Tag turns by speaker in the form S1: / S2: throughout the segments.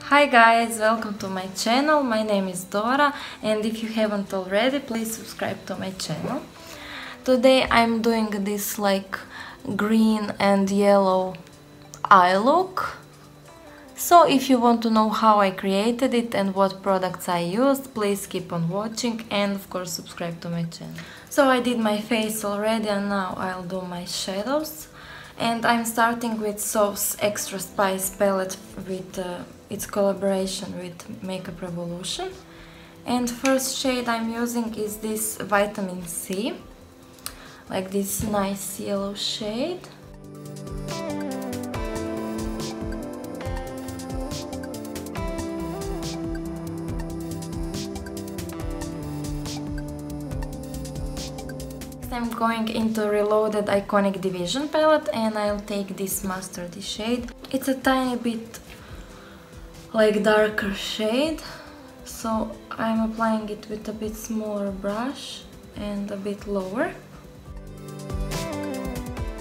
S1: Hi guys, welcome to my channel. My name is Dora, and if you haven't already, please subscribe to my channel. Today I'm doing this like green and yellow eye look. So if you want to know how I created it and what products I used, please keep on watching and of course subscribe to my channel. So I did my face already and now I'll do my shadows. And I'm starting with Sauce Extra Spice palette with its collaboration with Makeup Revolution. And first shade I'm using is this Vitamin C, like this nice yellow shade. I'm going into Reloaded Iconic Division palette and I'll take this mustardy shade. It's a tiny bit like darker shade, so I'm applying it with a bit smaller brush and a bit lower.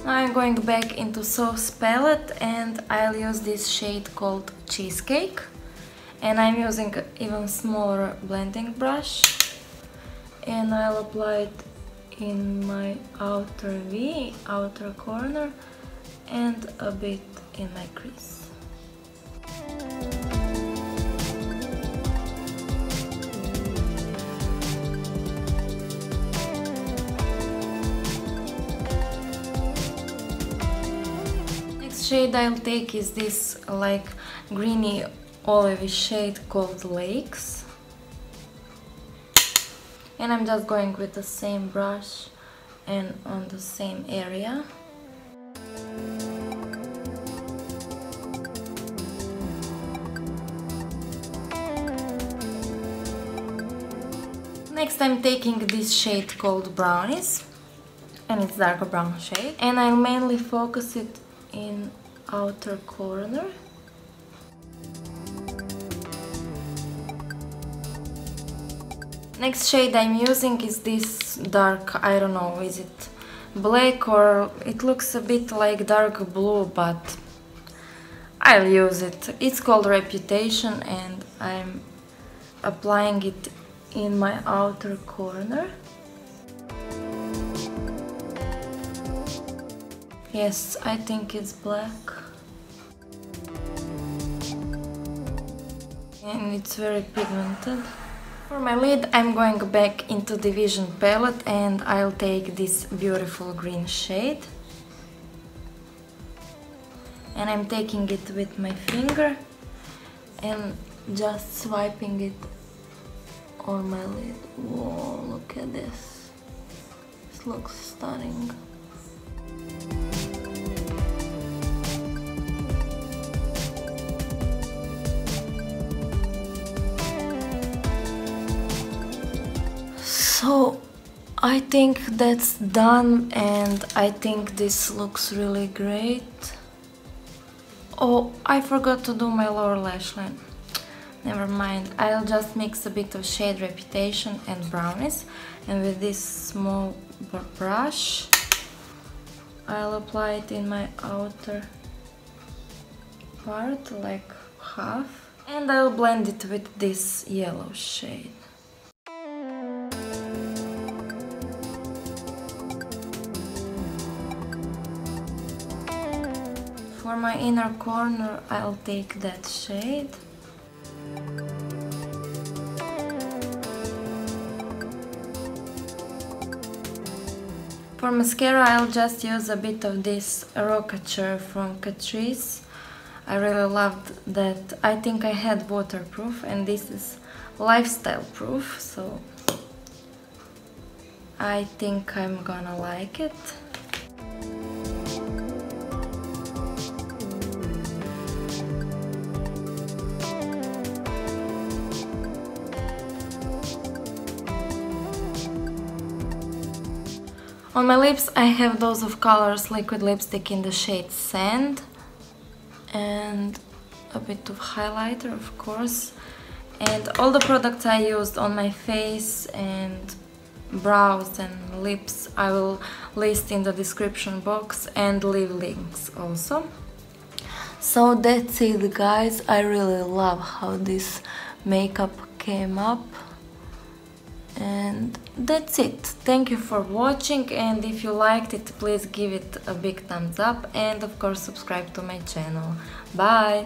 S1: Now I'm going back into Sauce palette and I'll use this shade called Cheesecake, and I'm using an even smaller blending brush and I'll apply it in my outer V, outer corner, and a bit in my crease. Next shade I'll take is this like greeny olivey shade called Lakes. And I'm just going with the same brush and on the same area. Next I'm taking this shade called Brownies, and it's darker brown shade, and I'll mainly focus it in outer corner. Next shade I'm using is this dark, I don't know, is it black or it looks a bit like dark blue, but I'll use it. It's called Reputation and I'm applying it in my outer corner. Yes, I think it's black. And it's very pigmented. For my lid I'm going back into Division palette and I'll take this beautiful green shade. And I'm taking it with my finger and just swiping it on my lid. Whoa, look at this. This looks stunning. So I think that's done and I think this looks really great. Oh, I forgot to do my lower lash line. Never mind, I'll just mix a bit of shade Reputation and Brownies, and with this small brush I'll apply it in my outer part, like half, and I'll blend it with this yellow shade. For my inner corner, I'll take that shade. For mascara, I'll just use a bit of this Rocature from Catrice. I really loved that. I think I had waterproof and this is lifestyle proof, so I think I'm gonna like it. On my lips I have Dose of Colors liquid lipstick in the shade Sand and a bit of highlighter, of course, and all the products I used on my face and brows and lips I will list in the description box and leave links also. So that's it, guys. I really love how this makeup came up. And that's it. Thank you for watching, and if you liked it, please give it a big thumbs up, and of course subscribe to my channel. Bye!